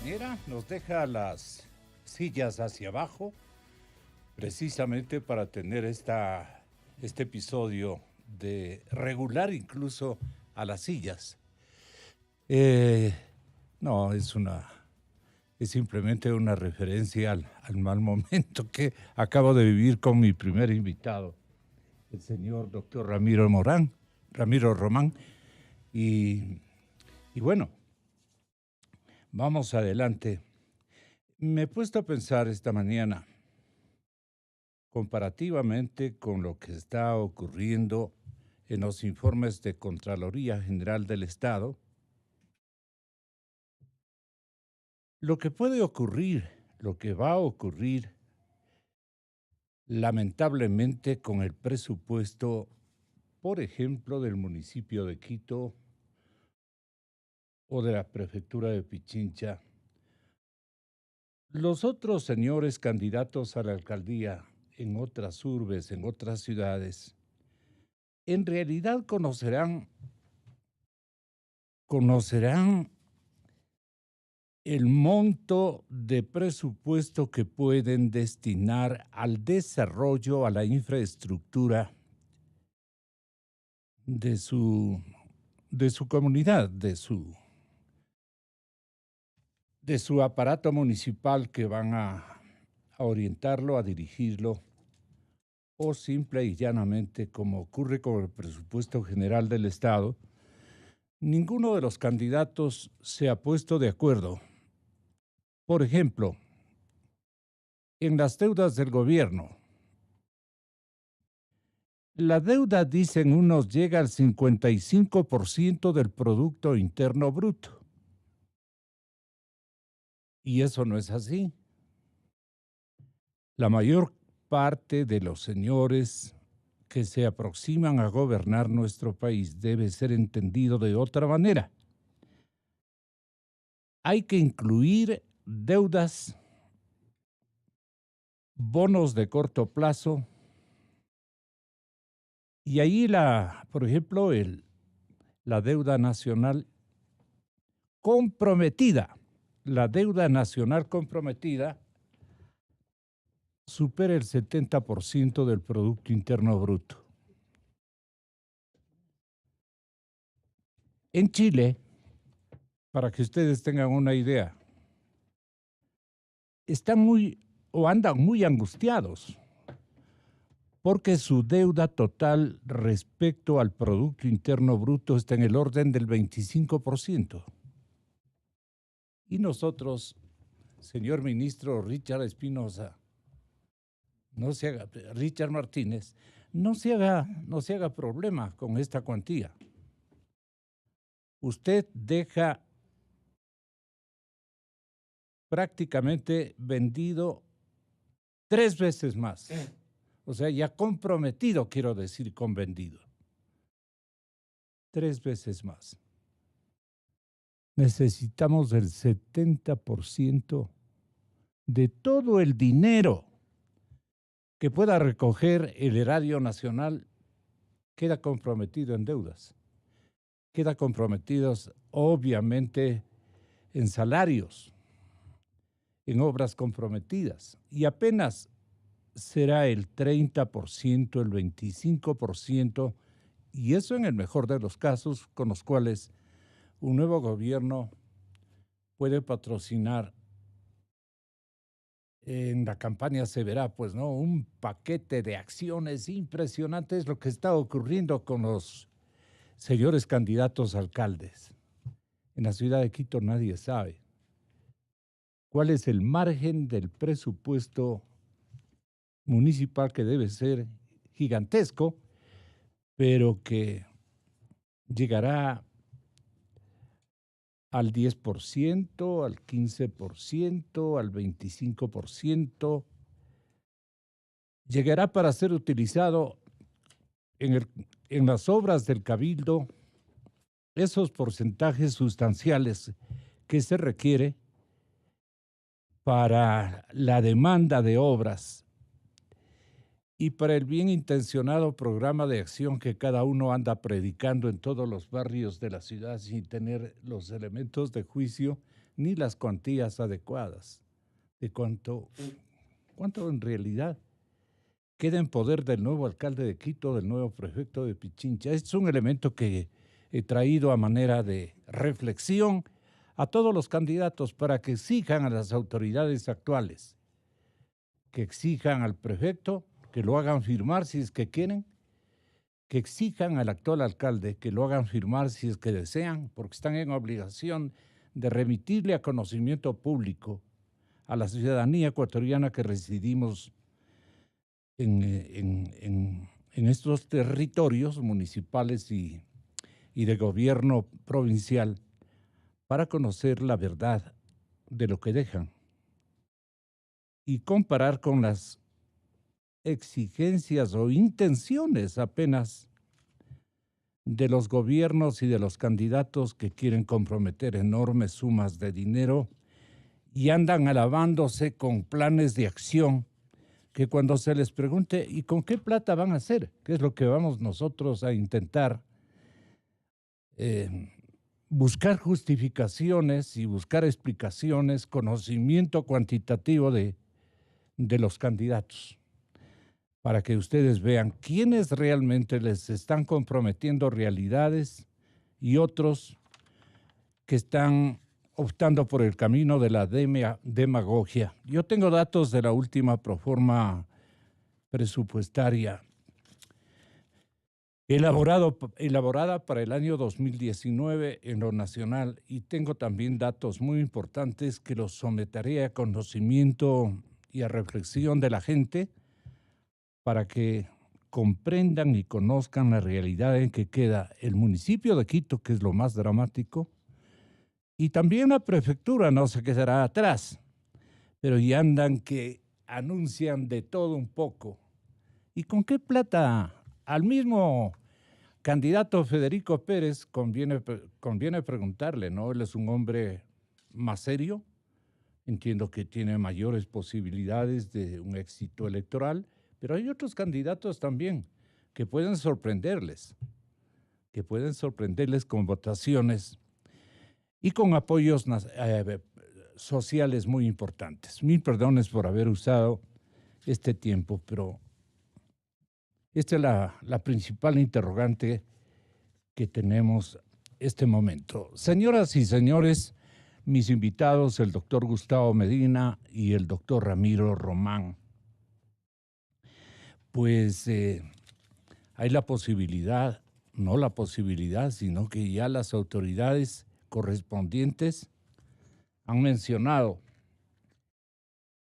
compañera nos deja las sillas hacia abajo, precisamente para tener este episodio de regular incluso a las sillas. Eh, no, es simplemente una referencia al mal momento que acabo de vivir con mi primer invitado, el señor doctor Ramiro Román. Y bueno, vamos adelante. Me he puesto a pensar esta mañana, comparativamente con lo que está ocurriendo en los informes de Contraloría General del Estado, lo que puede ocurrir, lo que va a ocurrir, lamentablemente con el presupuesto, por ejemplo, del municipio de Quito o de la prefectura de Pichincha. Los otros señores candidatos a la alcaldía en otras urbes, en otras ciudades, en realidad conocerán el monto de presupuesto que pueden destinar al desarrollo, a la infraestructura de su comunidad, de su aparato municipal que van a orientarlo, a dirigirlo, o simple y llanamente, como ocurre con el presupuesto general del Estado, ninguno de los candidatos se ha puesto de acuerdo. Por ejemplo, en las deudas del gobierno. La deuda, dicen unos, llega al 55% del Producto Interno Bruto. Y eso no es así. La mayor parte de los señores que se aproximan a gobernar nuestro país debe ser entendido de otra manera. Hay que incluir deudas, bonos de corto plazo, y ahí por ejemplo, la deuda nacional comprometida. La deuda nacional comprometida supera el 70% del Producto Interno Bruto. En Chile, para que ustedes tengan una idea, andan muy angustiados porque su deuda total respecto al Producto Interno Bruto está en el orden del 25%. Y nosotros, señor ministro Richard Espinosa, Richard Martínez, no se haga problema con esta cuantía. Usted deja prácticamente vendido 3 veces más. O sea, ya comprometido, quiero decir, con vendido. 3 veces más. Necesitamos el 70% de todo el dinero que pueda recoger el erario nacional, queda comprometido en deudas. Queda comprometidos, obviamente, en salarios, en obras comprometidas. Y apenas será el 30%, el 25%, y eso en el mejor de los casos, con los cuales un nuevo gobierno puede patrocinar. En la campaña se verá, pues, ¿no?, un paquete de acciones impresionantes, lo que está ocurriendo con los señores candidatos a alcaldes. En la ciudad de Quito nadie sabe cuál es el margen del presupuesto municipal, que debe ser gigantesco, pero que llegará al 10%, al 15%, al 25%. Llegará para ser utilizado en las obras del Cabildo, esos porcentajes sustanciales que se requiere para la demanda de obras y para el bien intencionado programa de acción que cada uno anda predicando en todos los barrios de la ciudad sin tener los elementos de juicio ni las cuantías adecuadas de cuánto en realidad queda en poder del nuevo alcalde de Quito, del nuevo prefecto de Pichincha. Este es un elemento que he traído a manera de reflexión a todos los candidatos para que exijan a las autoridades actuales, que exijan al prefecto, que lo hagan firmar si es que quieren, que exijan al actual alcalde, que lo hagan firmar si es que desean, porque están en obligación de remitirle a conocimiento público a la ciudadanía ecuatoriana que residimos en estos territorios municipales y de gobierno provincial para conocer la verdad de lo que dejan y comparar con las exigencias o intenciones apenas de los gobiernos y de los candidatos que quieren comprometer enormes sumas de dinero y andan alabándose con planes de acción que cuando se les pregunte ¿y con qué plata van a hacer? ¿Qué es lo que vamos nosotros a intentar? Buscar justificaciones y buscar explicaciones, conocimiento cuantitativo de los candidatos, para que ustedes vean quiénes realmente les están comprometiendo realidades y otros que están optando por el camino de la demagogia. Yo tengo datos de la última proforma presupuestaria elaborada para el año 2019 en lo nacional, y tengo también datos muy importantes que los someteré a conocimiento y a reflexión de la gente para que comprendan y conozcan la realidad en que queda el municipio de Quito, que es lo más dramático, y también la prefectura no se quedará atrás, pero ya andan que anuncian de todo un poco. ¿Y con qué plata? Al mismo candidato Federico Pérez conviene preguntarle, ¿no? Él es un hombre más serio, entiendo que tiene mayores posibilidades de un éxito electoral, pero hay otros candidatos también que pueden sorprenderles con votaciones y con apoyos sociales muy importantes. Mil perdones por haber usado este tiempo, pero esta es la principal interrogante que tenemos este momento. Señoras y señores, mis invitados, el doctor Gustavo Medina y el doctor Ramiro Román, pues hay la posibilidad, no la posibilidad, sino que ya las autoridades correspondientes han mencionado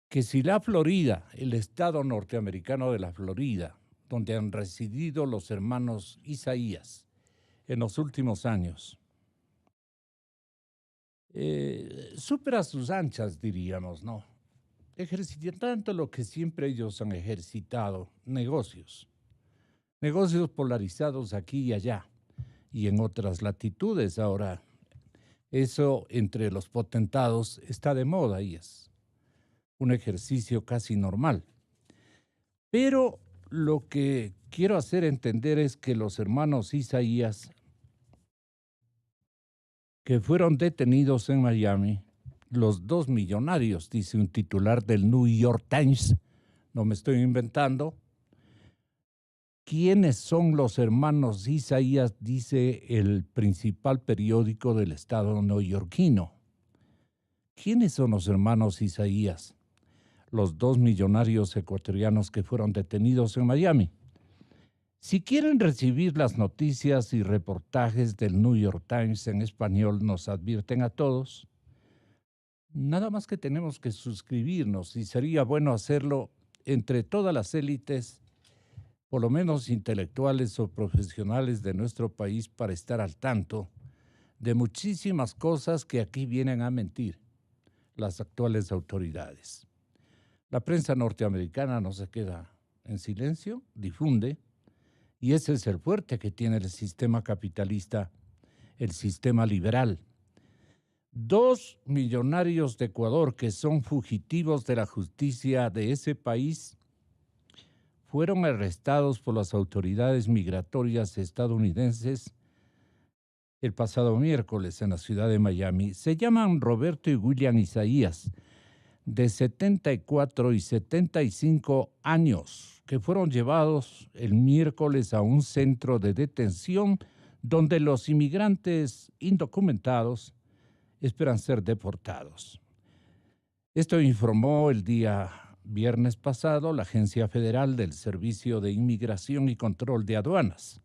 que si la Florida, el estado norteamericano de la Florida, donde han residido los hermanos Isaías en los últimos años, supera sus anchas, diríamos, ¿no? Ejercitando lo que siempre ellos han ejercitado, negocios polarizados aquí y allá y en otras latitudes. Ahora, eso entre los potentados está de moda y es un ejercicio casi normal. Pero lo que quiero hacer entender es que los hermanos Isaías, que fueron detenidos en Miami, los dos millonarios, dice un titular del New York Times, no me estoy inventando. ¿Quiénes son los hermanos Isaías? Dice el principal periódico del estado neoyorquino. ¿Quiénes son los hermanos Isaías? Los dos millonarios ecuatorianos que fueron detenidos en Miami. Si quieren recibir las noticias y reportajes del New York Times en español, nos advierten a todos, nada más que tenemos que suscribirnos, y sería bueno hacerlo entre todas las élites, por lo menos intelectuales o profesionales de nuestro país, para estar al tanto de muchísimas cosas que aquí vienen a mentir las actuales autoridades. La prensa norteamericana no se queda en silencio, difunde, y ese es el fuerte que tiene el sistema capitalista, el sistema liberal. Dos millonarios de Ecuador que son fugitivos de la justicia de ese país fueron arrestados por las autoridades migratorias estadounidenses el pasado miércoles en la ciudad de Miami. Se llaman Roberto y William Isaías, de 74 y 75 años, que fueron llevados el miércoles a un centro de detención donde los inmigrantes indocumentados esperan ser deportados. Esto informó el día viernes pasado la Agencia Federal del Servicio de Inmigración y Control de Aduanas.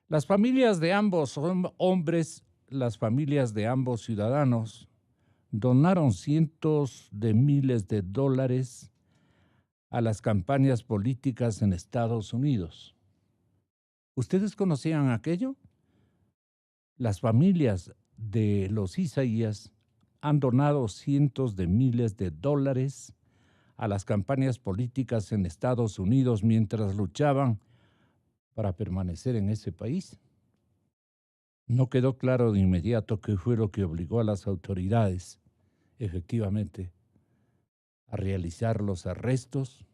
Las familias de ambos hombres, las familias de ambos ciudadanos, donaron cientos de miles de dólares a las campañas políticas en Estados Unidos. ¿Ustedes conocían aquello? Las familias de los Isaías han donado cientos de miles de dólares a las campañas políticas en Estados Unidos mientras luchaban para permanecer en ese país. No quedó claro de inmediato qué fue lo que obligó a las autoridades, efectivamente, a realizar los arrestos,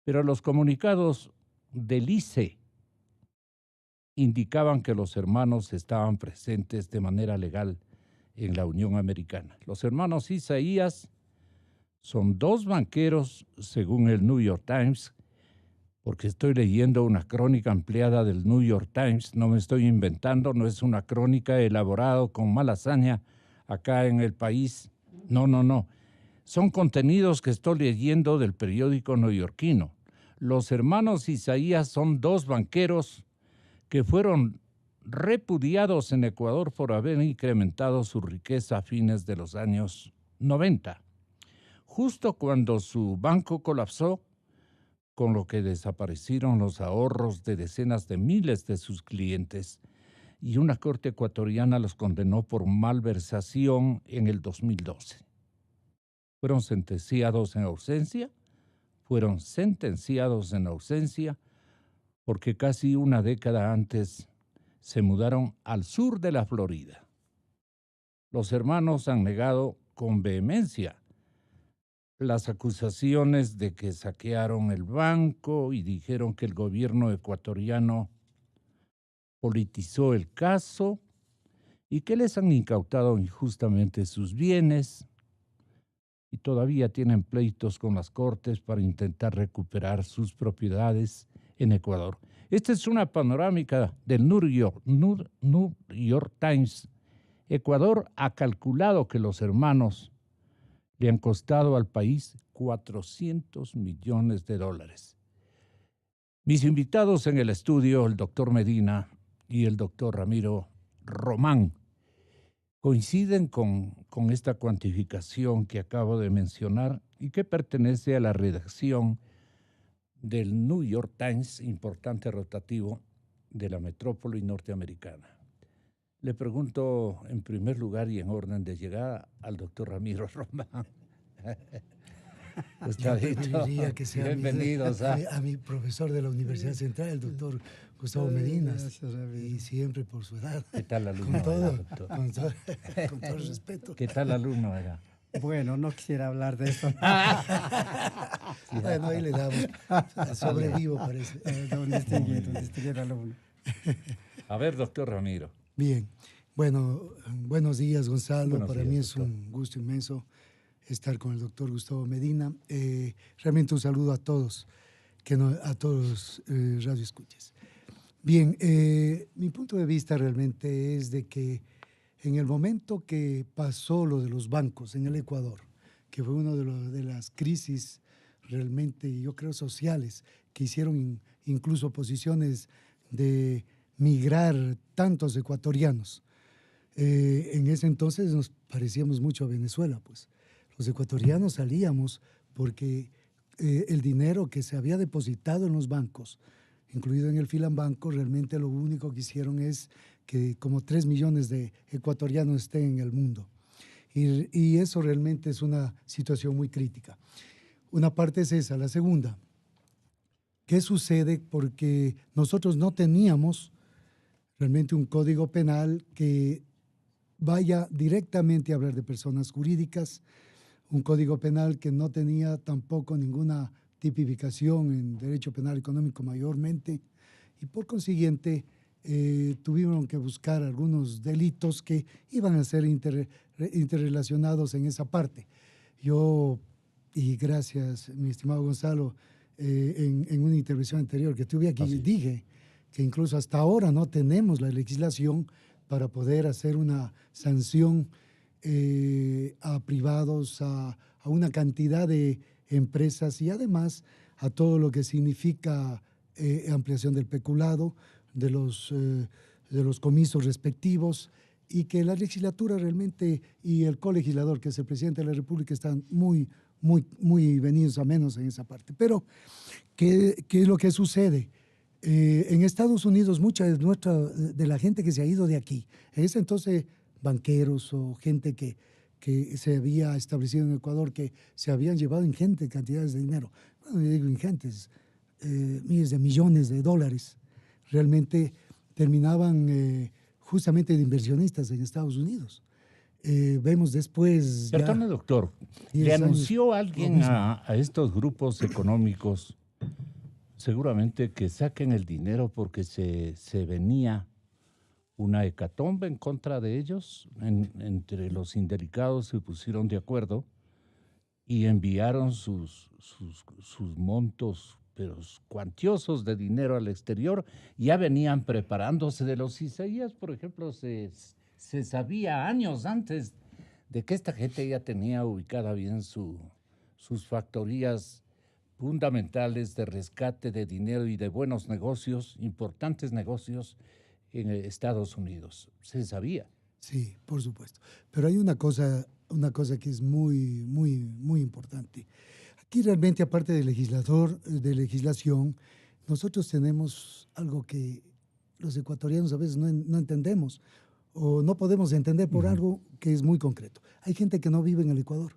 pero los comunicados del ICE indicaban que los hermanos estaban presentes de manera legal en la Unión Americana. Los hermanos Isaías son dos banqueros, según el New York Times, porque estoy leyendo una crónica ampliada del New York Times, no me estoy inventando, no es una crónica elaborada con mala hazaña acá en el país. No. Son contenidos que estoy leyendo del periódico neoyorquino. Los hermanos Isaías son dos banqueros que fueron repudiados en Ecuador por haber incrementado su riqueza a fines de los años 90. Justo cuando su banco colapsó, con lo que desaparecieron los ahorros de decenas de miles de sus clientes, y una corte ecuatoriana los condenó por malversación en el 2012. Fueron sentenciados en ausencia porque casi una década antes se mudaron al sur de la Florida. Los hermanos han negado con vehemencia las acusaciones de que saquearon el banco y dijeron que el gobierno ecuatoriano politizó el caso y que les han incautado injustamente sus bienes y todavía tienen pleitos con las cortes para intentar recuperar sus propiedades en Ecuador. Esta es una panorámica del New York Times. Ecuador ha calculado que los hermanos le han costado al país $400 millones. Mis invitados en el estudio, el doctor Medina y el doctor Ramiro Román, coinciden con esta cuantificación que acabo de mencionar y que pertenece a la redacción del New York Times, importante rotativo de la metrópoli norteamericana. Le pregunto en primer lugar y en orden de llegada al doctor Ramiro Román. Preferiría que sea bienvenidos a mi profesor de la Universidad Central, el doctor Gustavo Medina, y siempre por su edad. ¿Qué tal alumno? Con todo el respeto. ¿Qué tal alumno era? Bueno, no quisiera hablar de eso. Bueno, ahí le damos. Sobrevivo, parece. Don distinguido alumno. A ver, doctor Ramiro. Bien. Bueno, buenos días, Gonzalo. Buenos Para días, mí es doctor. un gusto inmenso estar con el doctor Gustavo Medina. Realmente un saludo a todos, a todos los radioescuchas. Bien, mi punto de vista realmente es de que en el momento que pasó lo de los bancos en el Ecuador, que fue una de las crisis realmente, yo creo, sociales, que hicieron incluso posiciones de migrar tantos ecuatorianos. En ese entonces nos parecíamos mucho a Venezuela, pues. Los ecuatorianos salíamos porque el dinero que se había depositado en los bancos, incluido en el Filambanco, realmente lo único que hicieron es que como 3 millones de ecuatorianos estén en el mundo. Y eso realmente es una situación muy crítica. Una parte es esa. La segunda, ¿qué sucede? Porque nosotros no teníamos realmente un código penal que vaya directamente a hablar de personas jurídicas, un código penal que no tenía tampoco ninguna tipificación en derecho penal económico mayormente, y por consiguiente tuvieron que buscar algunos delitos que iban a ser interrelacionados en esa parte. Yo, y gracias, mi estimado Gonzalo, en una intervención anterior que tuve aquí, dije que incluso hasta ahora no tenemos la legislación para poder hacer una sanción a privados, a una cantidad de empresas y además a todo lo que significa ampliación del peculado, de los comisos respectivos, y que la legislatura realmente y el colegislador, que es el presidente de la República, están muy venidos a menos en esa parte. Pero, ¿qué es lo que sucede? En Estados Unidos, mucha de la gente que se ha ido de aquí, en ese entonces banqueros o gente que se había establecido en Ecuador, que se habían llevado ingentes cantidades de dinero, bueno, yo digo ingentes, miles de millones de dólares, realmente terminaban justamente de inversionistas en Estados Unidos. Vemos después... Perdone, doctor, ¿le anunció alguien a estos grupos económicos seguramente que saquen el dinero porque se venía una hecatombe en contra de ellos? Entre los indelicados se pusieron de acuerdo y enviaron sus montos, pero cuantiosos de dinero al exterior. Ya venían preparándose. De los Isaías, por ejemplo, se sabía años antes de que esta gente ya tenía ubicada bien sus factorías fundamentales de rescate de dinero y de buenos negocios, importantes negocios en Estados Unidos. Se sabía. Sí, por supuesto. Pero hay una cosa que es muy importante. Aquí realmente, aparte de legislación, nosotros tenemos algo que los ecuatorianos a veces no entendemos o no podemos entender por algo que es muy concreto. Hay gente que no vive en el Ecuador.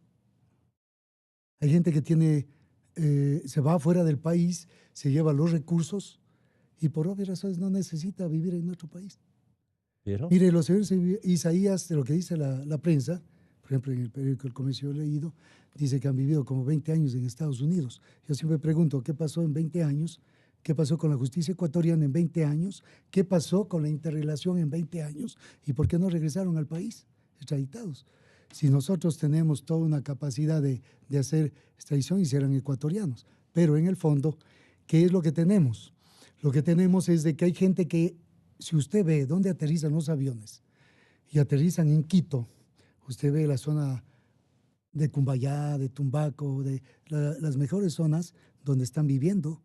Hay gente que se va fuera del país, se lleva los recursos y por obvias razones no necesita vivir en nuestro país. ¿Pero? Mire, los señores Isaías, de lo que dice la prensa, por ejemplo, en el periódico El Comercio he leído, dice que han vivido como 20 años en Estados Unidos. Yo siempre pregunto, ¿qué pasó en 20 años? ¿Qué pasó con la justicia ecuatoriana en 20 años? ¿Qué pasó con la interrelación en 20 años? ¿Y por qué no regresaron al país extraditados? Si nosotros tenemos toda una capacidad de hacer extradición y serán ecuatorianos. Pero en el fondo, ¿qué es lo que tenemos? Lo que tenemos es de que hay gente que, si usted ve dónde aterrizan los aviones y aterrizan en Quito, usted ve la zona de Cumbayá, de Tumbaco, de las mejores zonas donde están viviendo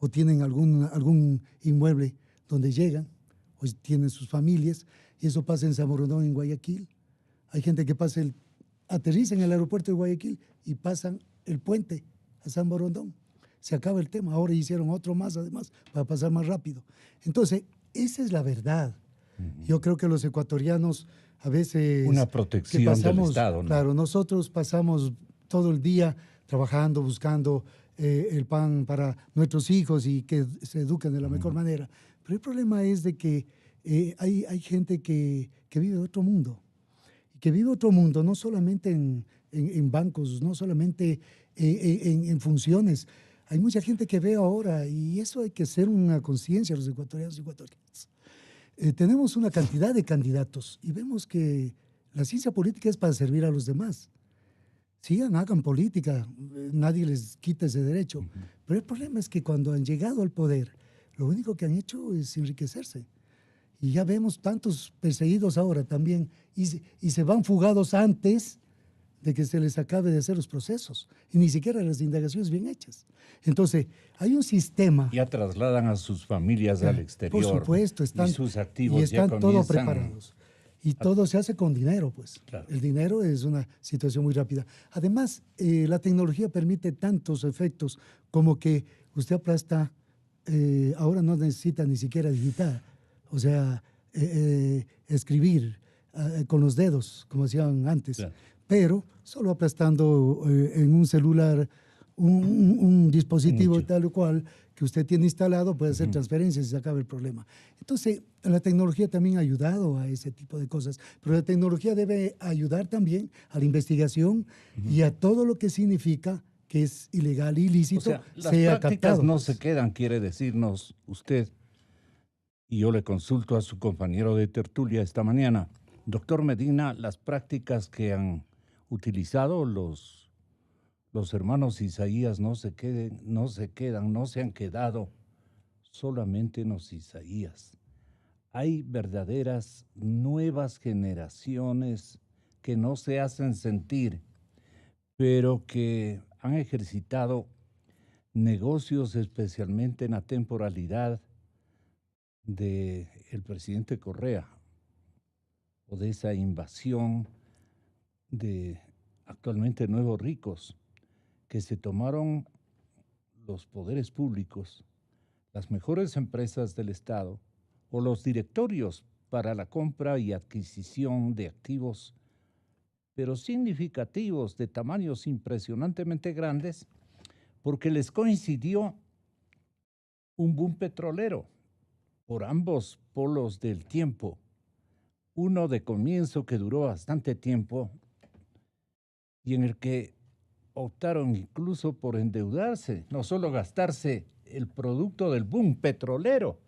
o tienen algún inmueble donde llegan o tienen sus familias, y eso pasa en San Borondón, en Guayaquil. Hay gente que aterriza en el aeropuerto de Guayaquil y pasan el puente a San Borondón. Se acaba el tema. Ahora hicieron otro más, además, para pasar más rápido. Entonces, esa es la verdad. Yo creo que los ecuatorianos a veces... Una protección del Estado, ¿no? Claro, nosotros pasamos todo el día trabajando, buscando el pan para nuestros hijos y que se eduquen de la mejor manera. Pero el problema es de que hay gente que vive otro mundo. Que vive otro mundo, no solamente en bancos, no solamente en funciones. Hay mucha gente que ve ahora, y eso hay que hacer una conciencia los ecuatorianos y ecuatorianas. Tenemos una cantidad de candidatos y vemos que la ciencia política es para servir a los demás. Sigan, hagan política, nadie les quita ese derecho. Pero el problema es que cuando han llegado al poder, lo único que han hecho es enriquecerse. Y ya vemos tantos perseguidos ahora también, y se van fugados antes de que se les acabe de hacer los procesos, y ni siquiera las indagaciones bien hechas. Entonces, hay un sistema... Ya trasladan a sus familias al exterior. Por supuesto, y sus activos están ya todos preparados. Y todo se hace con dinero, pues. Claro. El dinero es una situación muy rápida. Además, la tecnología permite tantos efectos como que usted aplasta, ahora no necesita ni siquiera digitar, o sea, escribir con los dedos, como hacían antes. Claro. Pero solo aplastando en un celular un dispositivo tal o cual que usted tiene instalado, puede hacer transferencias y se acaba el problema. Entonces, la tecnología también ha ayudado a ese tipo de cosas, pero la tecnología debe ayudar también a la investigación y a todo lo que significa que es ilegal, ilícito, o sea, las prácticas captado. No se quedan, quiere decirnos usted, Y yo le consulto a su compañero de tertulia esta mañana. Doctor Medina, las prácticas que han utilizado los hermanos Isaías no se han quedado solamente en los Isaías. Hay verdaderas nuevas generaciones que no se hacen sentir, pero que han ejercitado negocios, especialmente en la temporalidad del presidente Correa, o de esa invasión de actualmente nuevos ricos, que se tomaron los poderes públicos, las mejores empresas del Estado o los directorios para la compra y adquisición de activos, pero significativos, de tamaños impresionantemente grandes, porque les coincidió un boom petrolero por ambos polos del tiempo. Uno de comienzo que duró bastante tiempo y en el que optaron incluso por endeudarse, no solo gastarse el producto del boom petrolero,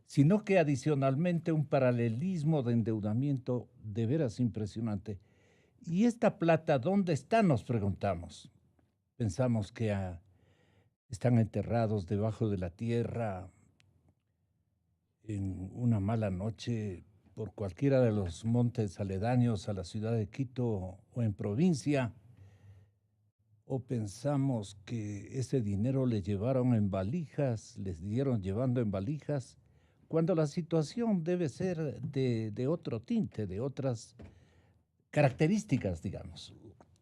sino que adicionalmente un paralelismo de endeudamiento de veras impresionante. ¿Y esta plata dónde está?, nos preguntamos. Pensamos que están enterrados debajo de la tierra en una mala noche por cualquiera de los montes aledaños a la ciudad de Quito o en provincia, o pensamos que ese dinero le llevaron en valijas, les dieron llevando en valijas, cuando la situación debe ser de otro tinte, de otras características, digamos.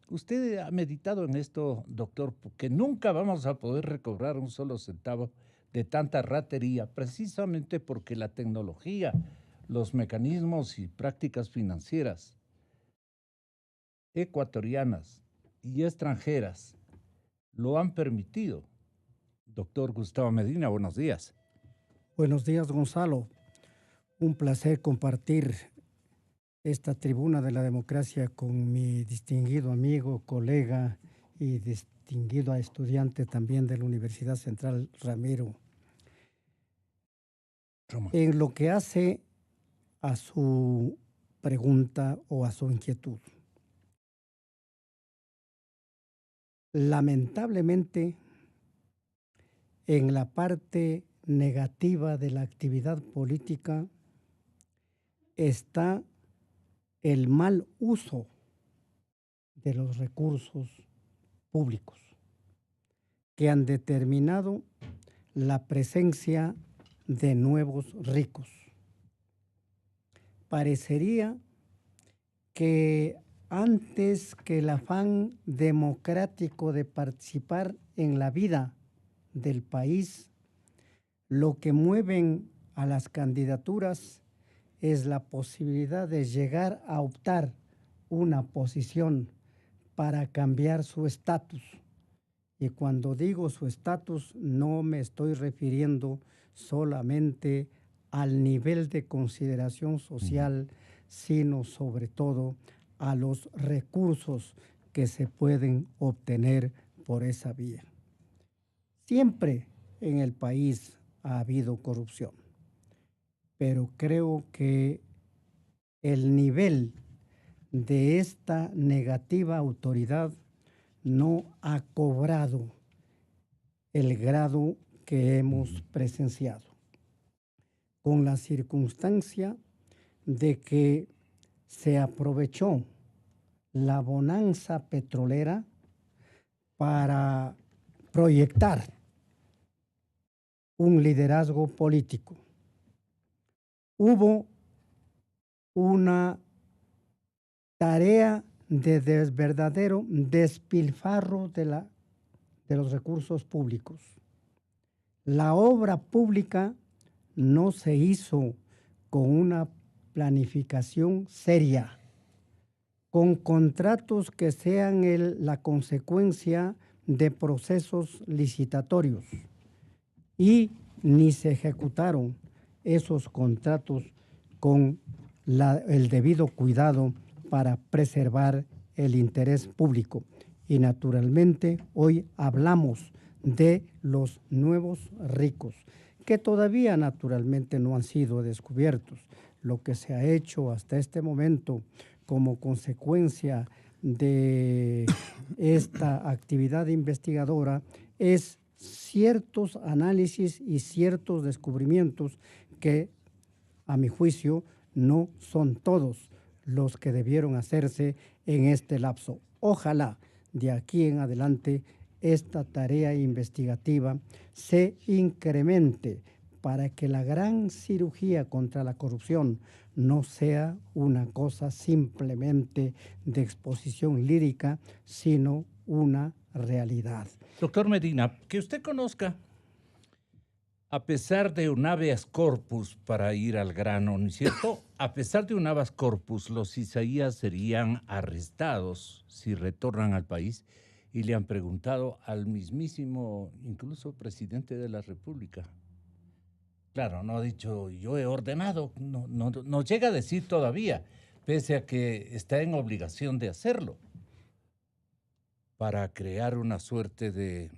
¿Usted ha meditado en esto, doctor? Porque nunca vamos a poder recobrar un solo centavo de tanta ratería, precisamente porque la tecnología, los mecanismos y prácticas financieras ecuatorianas y extranjeras lo han permitido. Doctor Gustavo Medina, buenos días. Buenos días, Gonzalo. Un placer compartir esta tribuna de la democracia con mi distinguido amigo, colega y distinguido estudiante también de la Universidad Central, Ramiro. En lo que hace a su pregunta o a su inquietud. Lamentablemente, en la parte negativa de la actividad política está el mal uso de los recursos públicos que han determinado la presencia de nuevos ricos. Parecería que antes que el afán democrático de participar en la vida del país, lo que mueven a las candidaturas es la posibilidad de llegar a optar una posición para cambiar su estatus. Y cuando digo su estatus, no me estoy refiriendo solamente al nivel de consideración social, sino sobre todo a los recursos que se pueden obtener por esa vía. Siempre en el país ha habido corrupción, pero creo que el nivel de esta negativa autoridad no ha cobrado el grado que hemos presenciado, con la circunstancia de que se aprovechó la bonanza petrolera para proyectar un liderazgo político. Hubo una tarea de verdadero despilfarro de los recursos públicos. La obra pública no se hizo con una planificación seria, con contratos que sean la consecuencia de procesos licitatorios, y ni se ejecutaron esos contratos con el debido cuidado para preservar el interés público. Y naturalmente hoy hablamos de los nuevos ricos que todavía naturalmente no han sido descubiertos. Lo que se ha hecho hasta este momento como consecuencia de esta actividad investigadora es ciertos análisis y ciertos descubrimientos que, a mi juicio, no son todos los que debieron hacerse en este lapso. Ojalá de aquí en adelante esta tarea investigativa se incremente para que la gran cirugía contra la corrupción no sea una cosa simplemente de exposición lírica, sino una realidad. Doctor Medina, que usted conozca, a pesar de un habeas corpus, para ir al grano, ¿no es cierto? A pesar de un habeas corpus, los Isaías serían arrestados si retornan al país, y le han preguntado al mismísimo, incluso presidente de la República. Claro, no ha dicho yo he ordenado, no llega a decir todavía, pese a que está en obligación de hacerlo, para crear una suerte de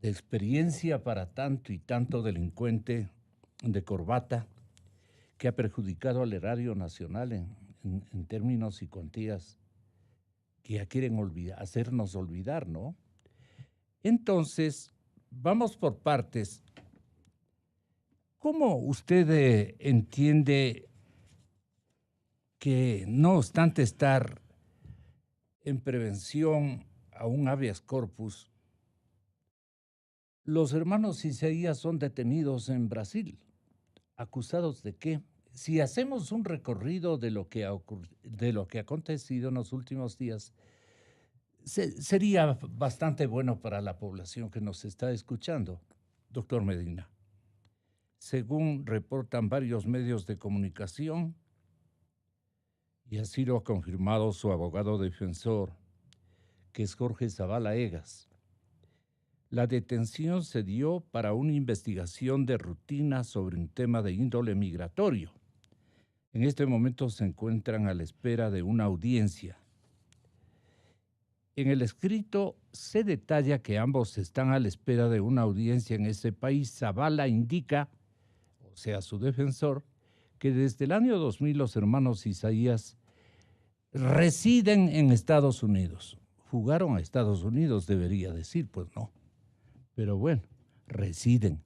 experiencia para tanto y tanto delincuente de corbata que ha perjudicado al erario nacional en términos y cuantías que ya quieren hacernos olvidar, ¿no? Entonces, vamos por partes. ¿Cómo usted entiende que, no obstante estar en prevención a un habeas corpus, los hermanos Isaías son detenidos en Brasil? ¿Acusados de qué? Si hacemos un recorrido de lo que ha acontecido en los últimos días, sería bastante bueno para la población que nos está escuchando, doctor Medina. Según reportan varios medios de comunicación, y así lo ha confirmado su abogado defensor, que es Jorge Zavala Egas, la detención se dio para una investigación de rutina sobre un tema de índole migratorio. En este momento se encuentran a la espera de una audiencia. En el escrito se detalla que ambos están a la espera de una audiencia en ese país. Zavala indica, o sea, su defensor, que desde el año 2000 los hermanos Isaías residen en Estados Unidos. Fugaron a Estados Unidos, debería decir, pues no. Pero bueno, residen.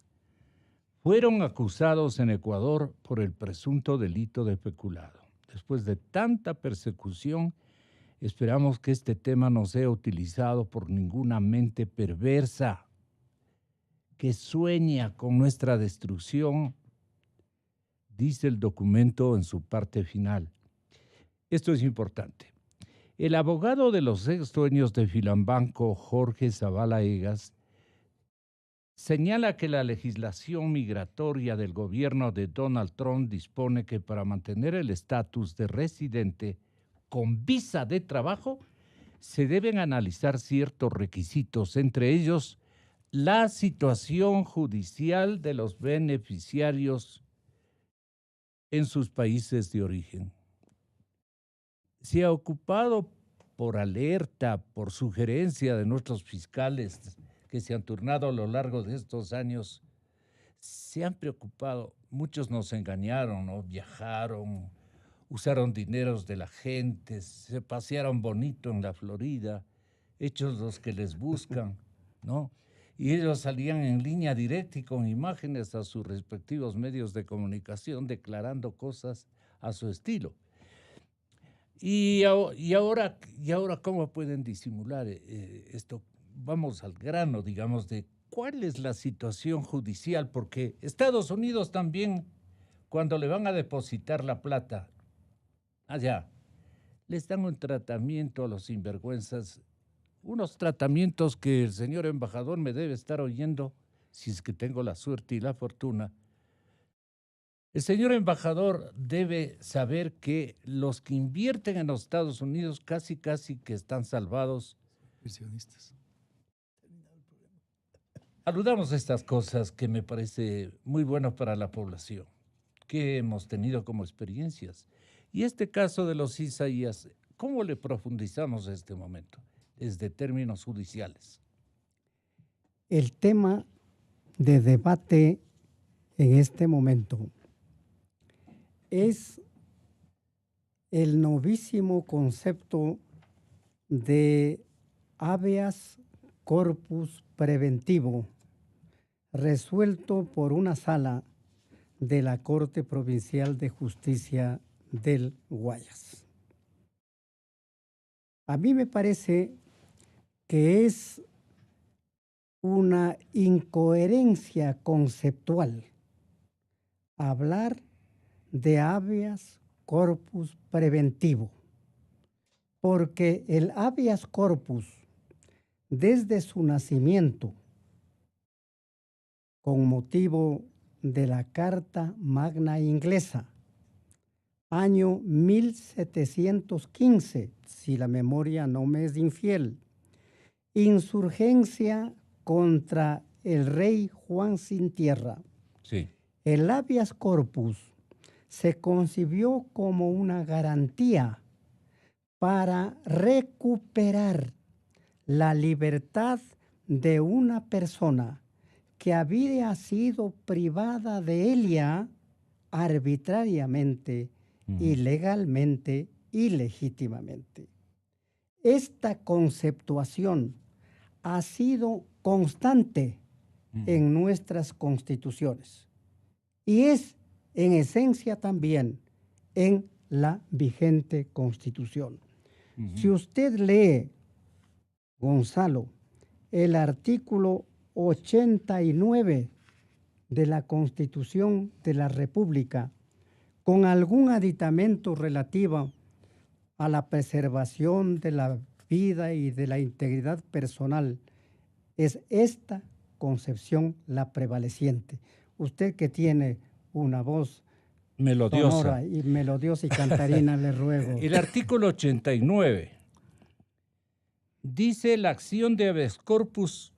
Fueron acusados en Ecuador por el presunto delito de peculado. Después de tanta persecución, esperamos que este tema no sea utilizado por ninguna mente perversa que sueña con nuestra destrucción, dice el documento en su parte final. Esto es importante. El abogado de los ex dueños de Filambanco, Jorge Zavala Egas, señala que la legislación migratoria del gobierno de Donald Trump dispone que para mantener el estatus de residente con visa de trabajo se deben analizar ciertos requisitos, entre ellos la situación judicial de los beneficiarios en sus países de origen. Se ha ocupado por alerta, por sugerencia de nuestros fiscales que se han turnado a lo largo de estos años, se han preocupado. Muchos nos engañaron, ¿no? Viajaron, usaron dineros de la gente, se pasearon bonito en la Florida, hechos los que les buscan, ¿no? Y ellos salían en línea directa y con imágenes a sus respectivos medios de comunicación declarando cosas a su estilo. Y ahora, ¿cómo pueden disimular esto? Vamos al grano, digamos, de cuál es la situación judicial, porque Estados Unidos también, cuando le van a depositar la plata allá, les dan un tratamiento a los sinvergüenzas, unos tratamientos que el señor embajador me debe estar oyendo, si es que tengo la suerte y la fortuna. El señor embajador debe saber que los que invierten en los Estados Unidos casi que están salvados. Inversionistas. Saludamos estas cosas que me parece muy bueno para la población, que hemos tenido como experiencias. Y este caso de los Isaías, ¿cómo le profundizamos a este momento? Desde términos judiciales. El tema de debate en este momento es el novísimo concepto de habeas corpus preventivo, resuelto por una sala de la Corte Provincial de Justicia del Guayas. A mí me parece que es una incoherencia conceptual hablar de habeas corpus preventivo, porque el habeas corpus, desde su nacimiento, con motivo de la Carta Magna Inglesa, año 1715, si la memoria no me es infiel, insurgencia contra el rey Juan sin tierra. Sí. El habeas corpus se concibió como una garantía para recuperar la libertad de una persona que había sido privada de ella arbitrariamente, ilegalmente, ilegítimamente. Esta conceptuación ha sido constante en nuestras constituciones y es en esencia también en la vigente Constitución. Si usted lee, Gonzalo, el artículo 89 de la Constitución de la República, con algún aditamento relativo a la preservación de la vida y de la integridad personal, es esta concepción la prevaleciente. Usted que tiene una voz melodiosa y melodiosa y cantarina, le ruego. El artículo 89 dice: la acción de habeas corpus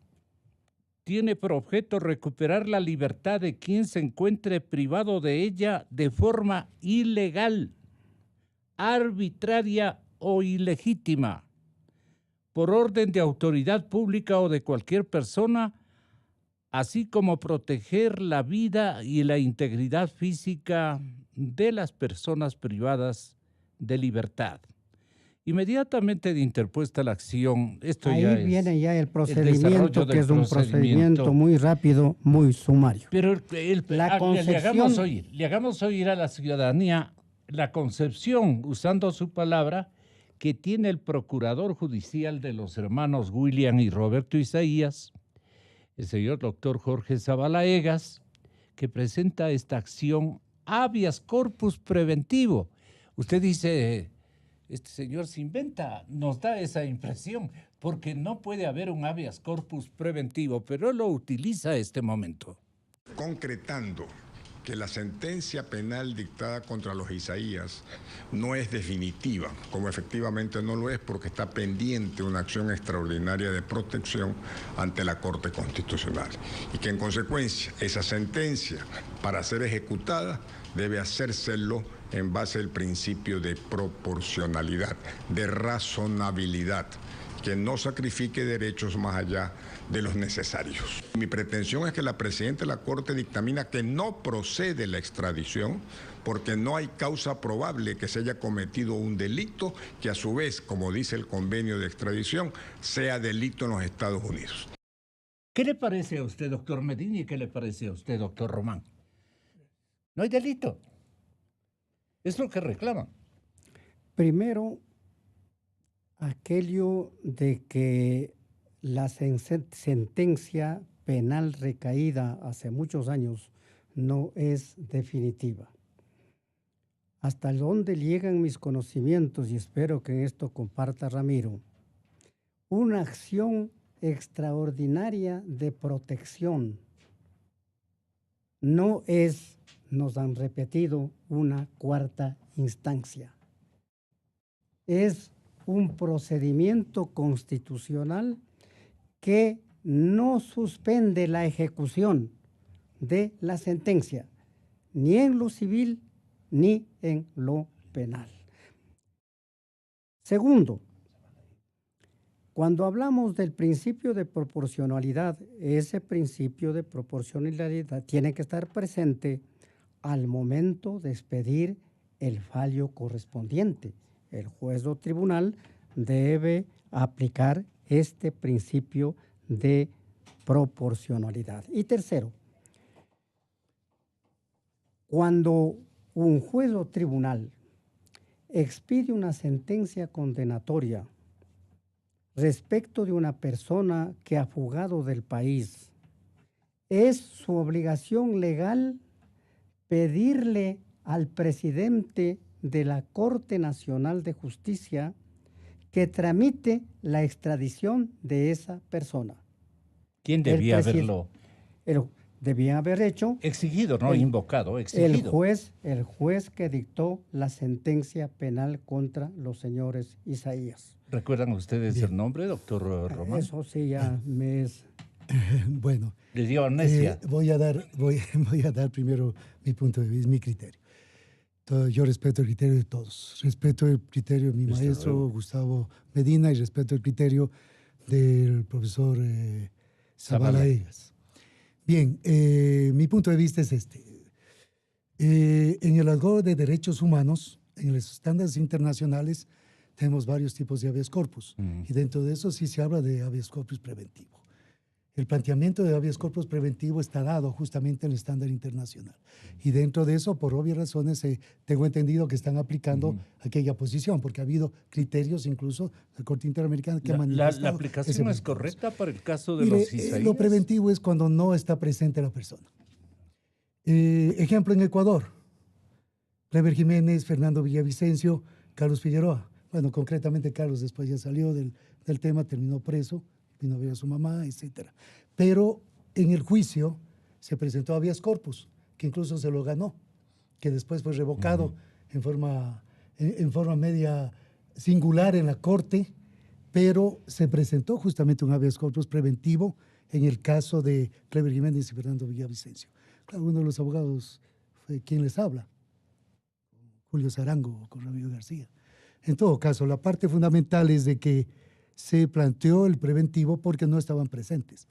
tiene por objeto recuperar la libertad de quien se encuentre privado de ella de forma ilegal, arbitraria o ilegítima, por orden de autoridad pública o de cualquier persona, así como proteger la vida y la integridad física de las personas privadas de libertad. Inmediatamente de interpuesta la acción, esto ahí ya viene es ya el procedimiento, que es un procedimiento muy rápido, muy sumario. Pero la concepción... le hagamos oír a la ciudadanía la concepción, usando su palabra, que tiene el procurador judicial de los hermanos William y Roberto Isaías, el señor doctor Jorge Zavala Egas, que presenta esta acción habeas corpus preventivo. Usted dice, este señor se inventa, nos da esa impresión, porque no puede haber un habeas corpus preventivo, pero él lo utiliza este momento. Concretando que la sentencia penal dictada contra los Isaías no es definitiva, como efectivamente no lo es, porque está pendiente una acción extraordinaria de protección ante la Corte Constitucional, y que en consecuencia esa sentencia, para ser ejecutada, debe hacérselo en base al principio de proporcionalidad, de razonabilidad, que no sacrifique derechos más allá de los necesarios. Mi pretensión es que la presidenta de la Corte dictamina que no procede la extradición porque no hay causa probable que se haya cometido un delito que a su vez, como dice el convenio de extradición, sea delito en los Estados Unidos. ¿Qué le parece a usted, doctor Medina, y qué le parece a usted, doctor Román? No hay delito. Es lo que reclaman. Primero, aquello de que la sentencia penal recaída hace muchos años no es definitiva. Hasta donde llegan mis conocimientos, y espero que en esto comparta Ramiro, una acción extraordinaria de protección no es, nos han repetido, una cuarta instancia. Es un procedimiento constitucional que no suspende la ejecución de la sentencia, ni en lo civil ni en lo penal. Segundo, Cuando hablamos del principio de proporcionalidad, ese principio de proporcionalidad tiene que estar presente al momento de expedir el fallo correspondiente. El juez o tribunal debe aplicar este principio de proporcionalidad. Y tercero, cuando un juez o tribunal expide una sentencia condenatoria respecto de una persona que ha fugado del país, es su obligación legal pedirle al presidente de la Corte Nacional de Justicia que tramite la extradición de esa persona. ¿Quién debía haberlo debía haber hecho exigido, no invocado, exigido? El juez que dictó la sentencia penal contra los señores Isaías. ¿Recuerdan ustedes el nombre, doctor Román? Eso sí ya me es... Bueno. Le dio amnesia. Voy a dar primero mi punto de vista, mi criterio. Yo respeto el criterio de todos. Respeto el criterio de mi maestro, Gustavo Medina, y respeto el criterio del profesor Zavala Egas. Bien, mi punto de vista es este. En el algo de derechos humanos, en los estándares internacionales, tenemos varios tipos de habeas corpus. Y dentro de eso sí se habla de habeas corpus preventivo. El planteamiento de habeas corpus preventivo está dado justamente en el estándar internacional. Y dentro de eso, por obvias razones, tengo entendido que están aplicando aquella posición, porque ha habido criterios incluso de la Corte Interamericana que han manifestado. ¿La aplicación es correcta para el caso de Mire, los Isaías? Lo preventivo es cuando no está presente la persona. Ejemplo, en Ecuador, Clever Jiménez, Fernando Villavicencio, Carlos Figueroa. Bueno, concretamente Carlos después ya salió del tema, terminó preso, vino a ver a su mamá, etc. Pero en el juicio se presentó habeas corpus, que incluso se lo ganó, que después fue revocado en forma media singular en la Corte, pero se presentó justamente un habeas corpus preventivo en el caso de Clever Jiménez y Fernando Villavicencio. Claro, uno de los abogados fue quien les habla, Julio Zarango, con Ramiro García. En todo caso, la parte fundamental es de que se planteó el preventivo porque no estaban presentes.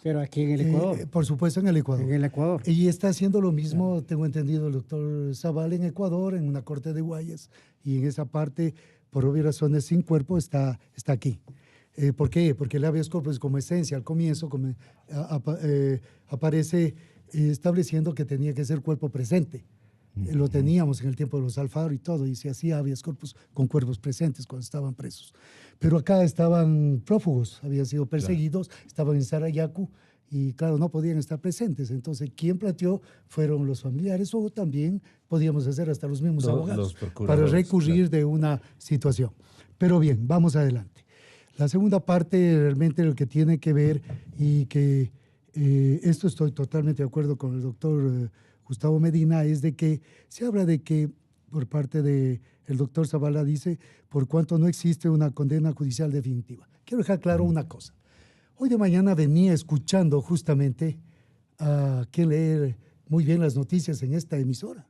Pero aquí en el Ecuador. Por supuesto, en el Ecuador. En el Ecuador. Y está haciendo lo mismo, tengo entendido, el doctor Zavala en Ecuador, en una corte de Guayas, y en esa parte, por obvias razones, sin cuerpo, está aquí. ¿Por qué? Porque el habeas corpus como esencia, al comienzo, aparece estableciendo que tenía que ser cuerpo presente. Lo teníamos en el tiempo de los Alfaro y todo, y se hacía habeas corpus con cuerpos presentes cuando estaban presos. Pero acá estaban prófugos, habían sido perseguidos, estaban en Sarayaku, y claro, no podían estar presentes. Entonces, quien planteó fueron los familiares, o también podíamos hacer hasta los mismos abogados para recurrir de una situación. Pero bien, vamos adelante. La segunda parte, realmente lo que tiene que ver, y que esto estoy totalmente de acuerdo con el doctor Gustavo Medina, es de que se habla de que por parte del doctor Zavala dice, por cuanto no existe una condena judicial definitiva. Quiero dejar claro una cosa. Hoy de mañana venía escuchando justamente a quien leer muy bien las noticias en esta emisora.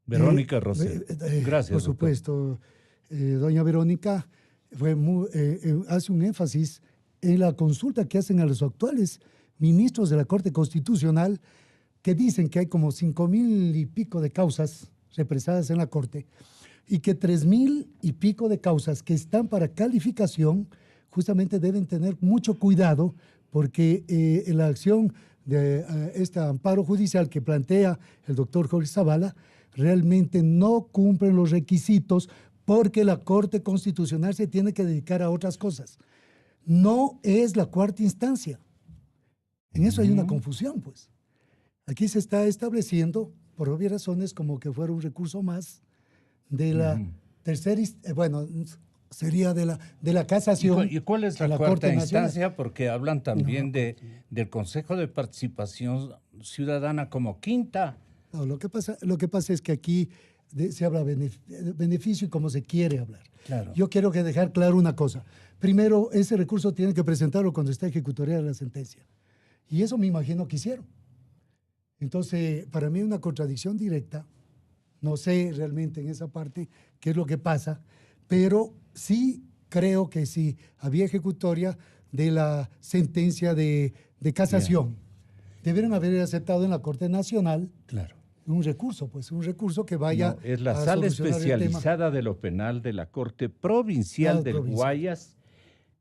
Verónica Rosell. Gracias, por supuesto, doña Verónica hace un énfasis en la consulta que hacen a los actuales ministros de la Corte Constitucional, que dicen que hay como 5,000 y pico de causas represadas en la Corte y que 3,000 y pico de causas que están para calificación justamente deben tener mucho cuidado, porque en la acción de este amparo judicial que plantea el doctor Jorge Zavala realmente no cumplen los requisitos, porque la Corte Constitucional se tiene que dedicar a otras cosas. No es la cuarta instancia. En eso hay una confusión, pues. Aquí se está estableciendo, por obvias razones, como que fuera un recurso más de la tercera, sería de la casación. ¿Y cuál es la cuarta instancia? Porque hablan también del Consejo de Participación Ciudadana como quinta. No, lo que pasa es que aquí se habla de beneficio y cómo se quiere hablar. Claro. Yo quiero dejar claro una cosa. Primero, ese recurso tiene que presentarlo cuando está ejecutoriada la sentencia. Y eso me imagino que hicieron. Entonces, para mí una contradicción directa. No sé realmente en esa parte qué es lo que pasa, pero sí creo que sí, había ejecutoria de la sentencia de casación. Debieron haber aceptado en la Corte Nacional Claro. un recurso que vaya No, es la a sala solucionar el tema. especializada de lo penal de la Corte Provincial del Guayas,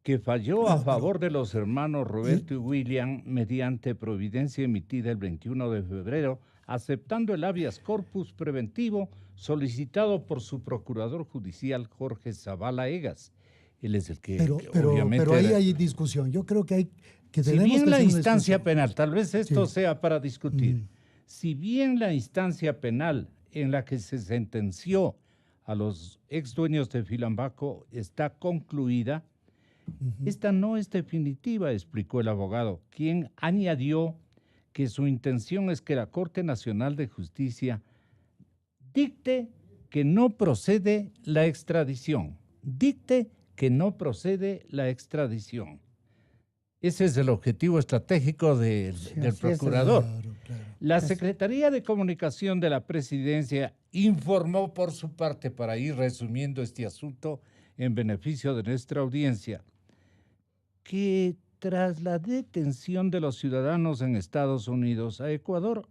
que falló a favor de los hermanos Roberto y William mediante providencia emitida el 21 de febrero, aceptando el habeas corpus preventivo solicitado por su procurador judicial Jorge Zavala Egas. Él es el que obviamente... Pero ahí hay discusión. Yo creo que hay que Si tenemos bien que la hacer una instancia discusión. penal, tal vez esto Sí. sea para discutir, si bien la instancia penal en la que se sentenció a los ex dueños de Filambaco está concluida, esta no es definitiva, explicó el abogado, quien añadió que su intención es que la Corte Nacional de Justicia dicte que no procede la extradición. Dicte que no procede la extradición. Ese es el objetivo estratégico del procurador. Claro. La Secretaría de Comunicación de la Presidencia informó por su parte, para ir resumiendo este asunto en beneficio de nuestra audiencia, que tras la detención de los ciudadanos en Estados Unidos a Ecuador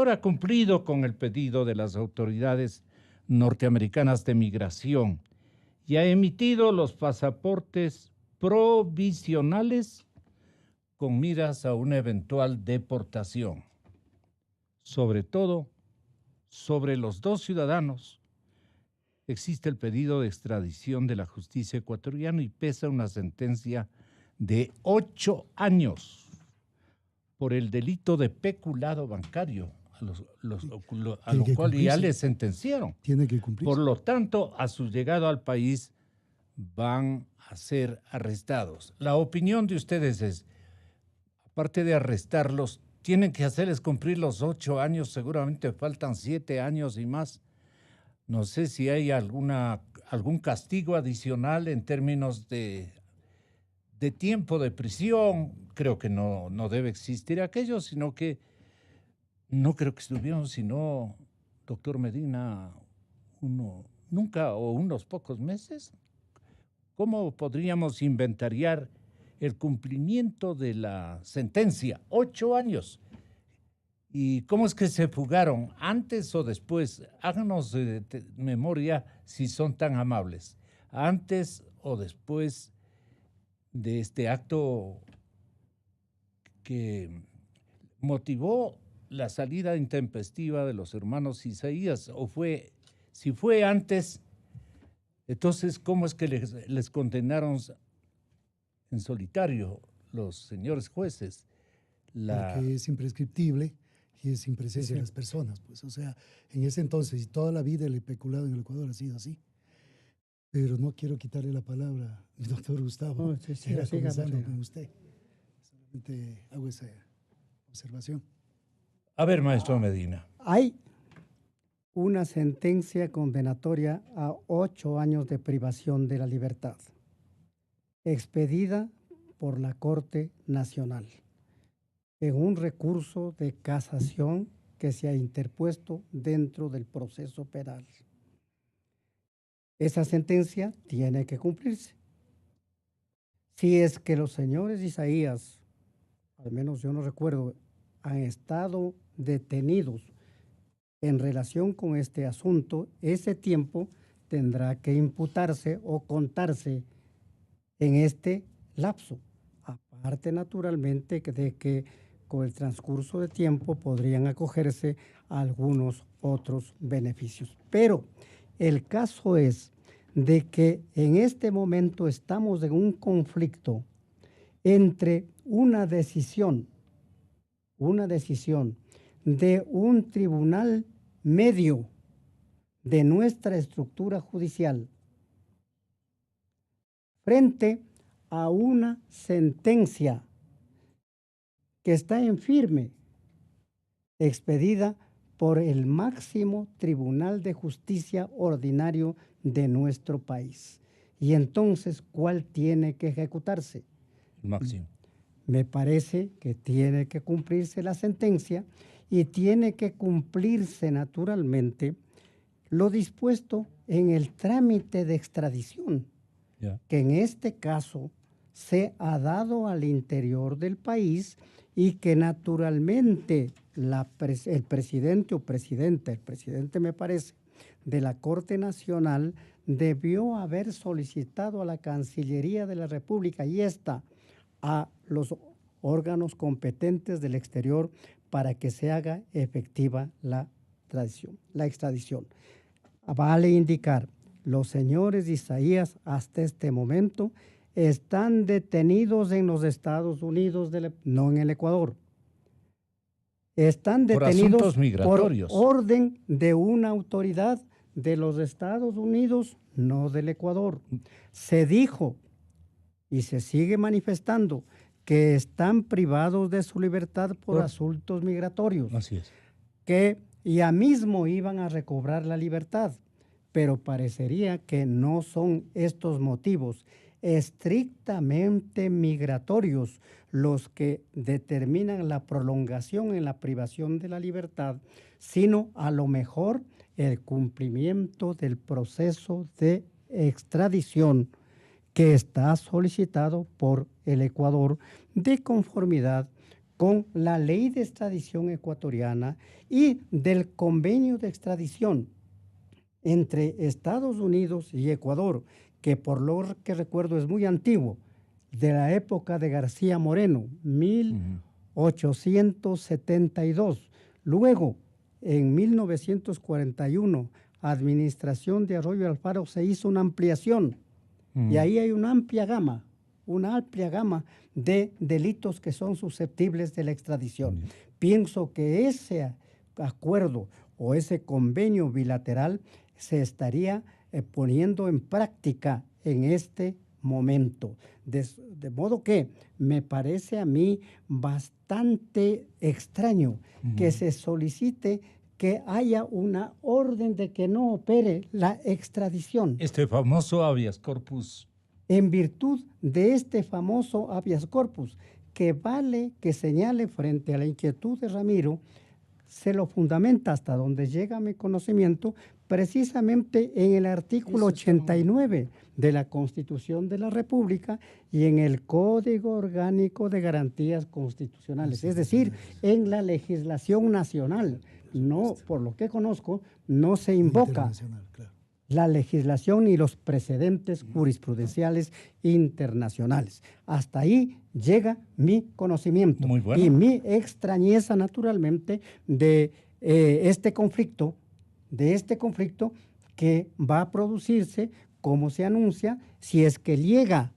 ha cumplido con el pedido de las autoridades norteamericanas de migración y ha emitido los pasaportes provisionales con miras a una eventual deportación. Sobre todo, sobre los dos ciudadanos, existe el pedido de extradición de la justicia ecuatoriana y pesa una sentencia de 8 años por el delito de peculado bancario, a lo cual ya le sentenciaron. Tiene que cumplir. Por lo tanto, a su llegada al país van a ser arrestados. La opinión de ustedes es, aparte de arrestarlos, tienen que hacerles cumplir los 8 años, seguramente faltan 7 años y más. No sé si hay algún castigo adicional en términos de tiempo de prisión. Creo que no debe existir aquello, sino que no creo que estuvieron, sino, doctor Medina, nunca o unos pocos meses. ¿Cómo podríamos inventariar el cumplimiento de la sentencia? 8 años. ¿Y cómo es que se fugaron? ¿Antes o después? Háganos memoria si son tan amables. ¿Antes o después de este acto que motivó la salida intempestiva de los hermanos Isaías? Si fue antes, entonces, ¿cómo es que les condenaron en solitario los señores jueces? Porque es imprescriptible y es sin presencia de las personas. Pues, o sea, en ese entonces y toda la vida el especulado en el Ecuador ha sido así. Pero no quiero quitarle la palabra al doctor Gustavo. Era comenzando con usted. Solamente hago esa observación. A ver, maestro Medina. Hay una sentencia condenatoria a 8 años de privación de la libertad, expedida por la Corte Nacional, en un recurso de casación que se ha interpuesto dentro del proceso penal. Esa sentencia tiene que cumplirse. Si es que los señores Isaías, al menos yo no recuerdo, han estado detenidos en relación con este asunto, ese tiempo tendrá que imputarse o contarse en este lapso. Aparte, naturalmente, de que con el transcurso de tiempo podrían acogerse a algunos otros beneficios. Pero el caso es de que en este momento estamos en un conflicto entre una decisión de un tribunal medio de nuestra estructura judicial frente a una sentencia que está en firme, expedida por el máximo Tribunal de Justicia ordinario de nuestro país. Y entonces, ¿cuál tiene que ejecutarse? Máximo. Me parece que tiene que cumplirse la sentencia y tiene que cumplirse naturalmente lo dispuesto en el trámite de extradición. que en este caso se ha dado al interior del país y que naturalmente el presidente o presidenta, el presidente me parece, de la Corte Nacional debió haber solicitado a la Cancillería de la República y a los órganos competentes del exterior para que se haga efectiva la extradición. Vale indicar, los señores Isaías hasta este momento están detenidos en los Estados Unidos, no en el Ecuador. Están detenidos por orden de una autoridad de los Estados Unidos, no del Ecuador. Se dijo y se sigue manifestando que están privados de su libertad por asuntos migratorios. Así es. Que ya mismo iban a recobrar la libertad, pero parecería que no son estos motivos estrictamente migratorios los que determinan la prolongación en la privación de la libertad, sino a lo mejor el cumplimiento del proceso de extradición que está solicitado por el Ecuador de conformidad con la ley de extradición ecuatoriana y del convenio de extradición entre Estados Unidos y Ecuador, que por lo que recuerdo es muy antiguo, de la época de García Moreno, 1872. Luego, en 1941, administración de Arroyo Alfaro, se hizo una ampliación y ahí hay una amplia gama de delitos que son susceptibles de la extradición. Pienso que ese acuerdo o ese convenio bilateral se estaría poniendo en práctica en este momento. De modo que me parece a mí bastante extraño que se solicite que haya una orden de que no opere la extradición. Este famoso habeas corpus. En virtud de este famoso habeas corpus, que vale que señale frente a la inquietud de Ramiro, se lo fundamenta hasta donde llega mi conocimiento, precisamente en el artículo 89 de la Constitución de la República y en el Código Orgánico de Garantías Constitucionales, es decir, en la legislación nacional. No, por lo que conozco, no se invoca la legislación ni los precedentes jurisprudenciales internacionales. Hasta ahí llega mi conocimiento. Muy bueno. Y mi extrañeza, naturalmente, de este conflicto que va a producirse, como se anuncia, si es que llegan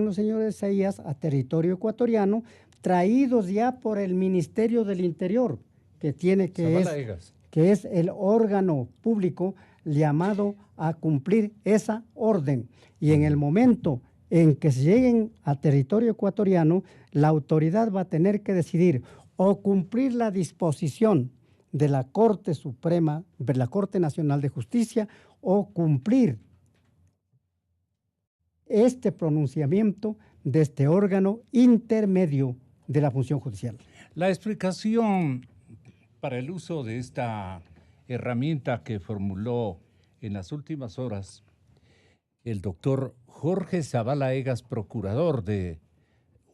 los señores Isaías a territorio ecuatoriano, traídos ya por el Ministerio del Interior, que es el órgano público llamado a cumplir esa orden. Y en el momento en que se lleguen a territorio ecuatoriano, la autoridad va a tener que decidir o cumplir la disposición de la Corte Suprema, de la Corte Nacional de Justicia, o cumplir este pronunciamiento de este órgano intermedio de la función judicial. La explicación para el uso de esta herramienta que formuló en las últimas horas el doctor Jorge Zavala Egas, procurador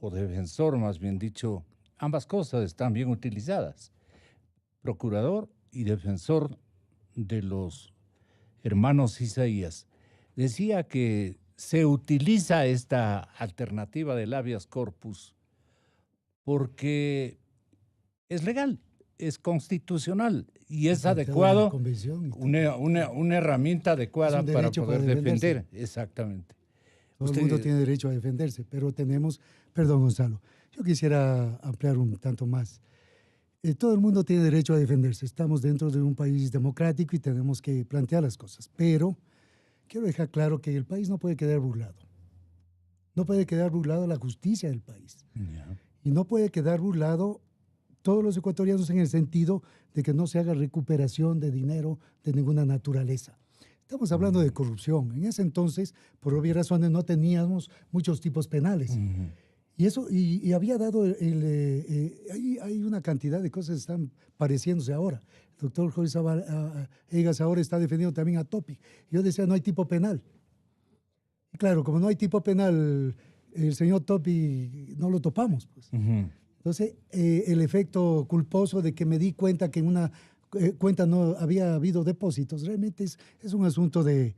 o defensor, más bien dicho, ambas cosas están bien utilizadas, procurador y defensor de los hermanos Isaías, decía que se utiliza esta alternativa del habeas corpus porque es legal, es constitucional y es adecuado, una herramienta adecuada para poder defender. Exactamente. Todo el mundo tiene derecho a defenderse, pero perdón Gonzalo, yo quisiera ampliar un tanto más. Todo el mundo tiene derecho a defenderse, estamos dentro de un país democrático y tenemos que plantear las cosas, pero quiero dejar claro que el país no puede quedar burlado. No puede quedar burlado la justicia del país. Y no puede quedar burlado todos los ecuatorianos en el sentido de que no se haga recuperación de dinero de ninguna naturaleza. Estamos hablando de corrupción. En ese entonces, por obvias razones, no teníamos muchos tipos penales. Y eso, y había dado, hay una cantidad de cosas que están pareciéndose ahora. El doctor Jorge Zavala Egas ahora está defendiendo también a Topic. Yo decía, no hay tipo penal. Claro, como no hay tipo penal, el señor Topi no lo topamos, pues. Entonces, el efecto culposo de que me di cuenta que en una cuenta no había habido depósitos, realmente es un asunto de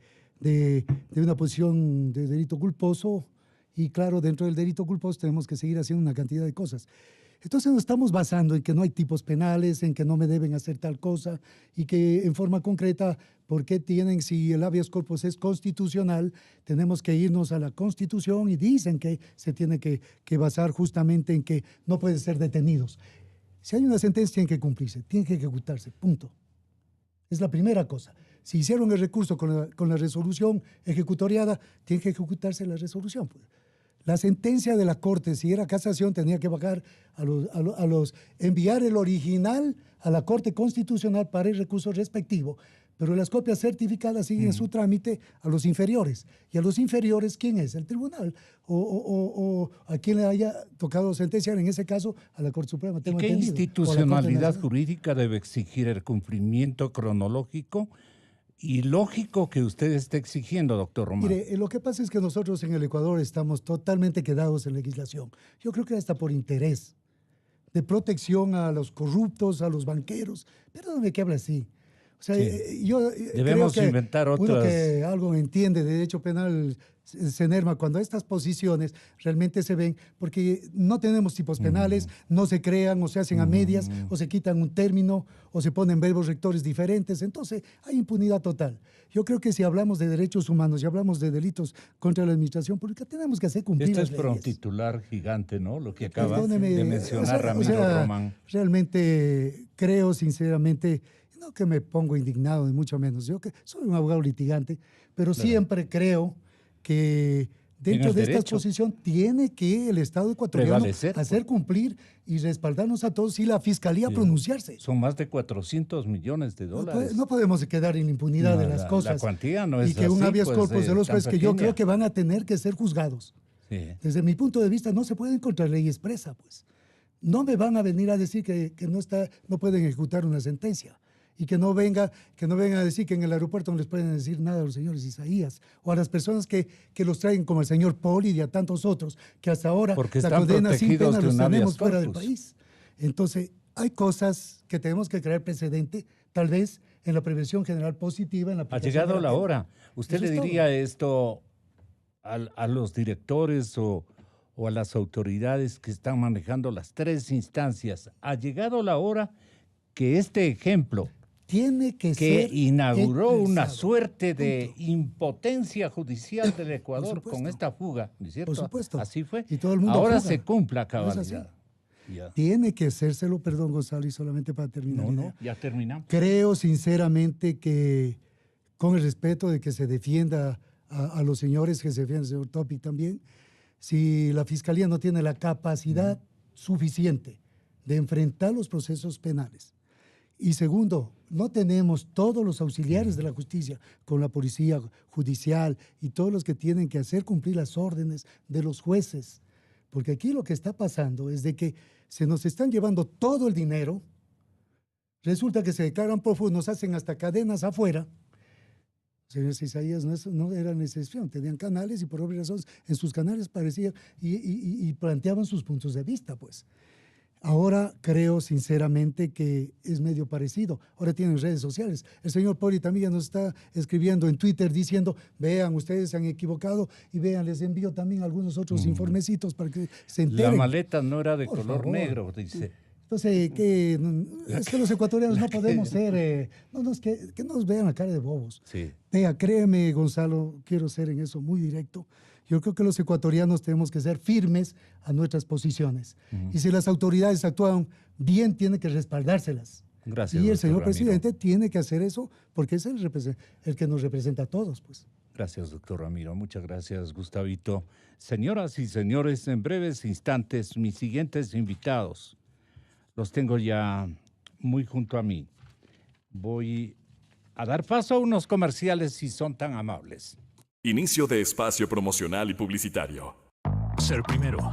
una posición de delito culposo, y claro, dentro del delito culposo tenemos que seguir haciendo una cantidad de cosas. Entonces nos estamos basando en que no hay tipos penales, en que no me deben hacer tal cosa, y que en forma concreta, ¿por qué tienen, si el habeas corpus es constitucional, tenemos que irnos a la Constitución, y dicen que se tiene que basar justamente en que no pueden ser detenidos? Si hay una sentencia, tiene que cumplirse, tiene que ejecutarse, punto. Es la primera cosa. Si hicieron el recurso con la resolución ejecutoriada, tiene que ejecutarse la resolución, pues. La sentencia de la Corte, si era casación, tenía que bajar enviar el original a la Corte Constitucional para el recurso respectivo, pero las copias certificadas siguen su trámite a los inferiores. ¿Y a los inferiores quién es? El tribunal. O a quien le haya tocado sentenciar, en ese caso, a la Corte Suprema. ¿Y qué institucionalidad jurídica debe exigir el cumplimiento cronológico y lógico que usted esté exigiendo, doctor Román? Mire, lo que pasa es que nosotros en el Ecuador estamos totalmente quedados en legislación. Yo creo que hasta por interés de protección a los corruptos, a los banqueros. Perdóname que hable así. O sea, sí. Yo debemos creo que inventar otras. uno que algo entiende de derecho penal se enerva cuando estas posiciones realmente se ven, porque no tenemos tipos penales, no se crean o se hacen a medias, o se quitan un término, o se ponen verbos rectores diferentes. Entonces hay impunidad total. Yo creo que si hablamos de derechos humanos y hablamos de delitos contra la administración pública, tenemos que hacer cumplir las leyes. Esto es para un titular gigante, ¿no? Lo que acaba de mencionar Ramiro Román. Realmente creo sinceramente, no que me pongo indignado, ni mucho menos. Yo que soy un abogado litigante, pero siempre creo que dentro de esta exposición tiene que el Estado ecuatoriano hacer cumplir y respaldarnos a todos, y la Fiscalía pronunciarse. Son más de 400 millones de dólares. No podemos quedar en la impunidad de las cosas. La cuantía no es y que un habeas corpus de los jueces que yo creo que van a tener que ser juzgados. Sí. Desde mi punto de vista, no se puede encontrar ley expresa, pues. No me van a venir a decir que no pueden ejecutar una sentencia. Y que no vengan a decir que en el aeropuerto no les pueden decir nada a los señores Isaías o a las personas que los traen, como el señor Poli y a tantos otros, que hasta ahora porque la condena sin pena los tenemos fuera del país. Entonces, hay cosas que tenemos que crear precedente, tal vez en la prevención general positiva. En la ha llegado la hora. ¿Usted le diría esto a los directores o a las autoridades que están manejando las tres instancias? Ha llegado la hora que este ejemplo tiene que ser inauguró una suerte de impotencia judicial del Ecuador con esta fuga, ¿no es cierto? Por supuesto. Así fue. Y todo el mundo ahora fuga. Se cumpla a cabalidad. Tiene que hacérselo, perdón, Gonzalo, y solamente para terminar. No, ya terminamos. Creo sinceramente que, con el respeto de que se defienda a los señores, que se defienda el señor Topic también, si la Fiscalía no tiene la capacidad suficiente de enfrentar los procesos penales, y segundo, no tenemos todos los auxiliares de la justicia con la policía judicial y todos los que tienen que hacer cumplir las órdenes de los jueces. Porque aquí lo que está pasando es de que se nos están llevando todo el dinero, resulta que se declaran prófugos, nos hacen hasta cadenas afuera. Señores Isaías no eran excepción, tenían canales y por obvias razones en sus canales parecían y planteaban sus puntos de vista, pues. Ahora creo sinceramente que es medio parecido. Ahora tienen redes sociales. El señor Poli también nos está escribiendo en Twitter diciendo, vean, ustedes se han equivocado y vean, les envío también algunos otros informecitos para que se enteren. La maleta no era de color negro, dice. Entonces, es que los ecuatorianos no podemos ser, que nos vean la cara de bobos. Sí. Vea, créeme, Gonzalo, quiero ser en eso muy directo. Yo creo que los ecuatorianos tenemos que ser firmes a nuestras posiciones. Y si las autoridades actúan bien, tienen que respaldárselas. Gracias, y el señor Ramiro. presidente tiene que hacer eso porque es el que nos representa a todos, pues. Gracias, doctor Ramiro. Muchas gracias, Gustavito. Señoras y señores, en breves instantes, mis siguientes invitados los tengo ya muy junto a mí. Voy a dar paso a unos comerciales si son tan amables. Inicio de espacio promocional y publicitario. Ser primero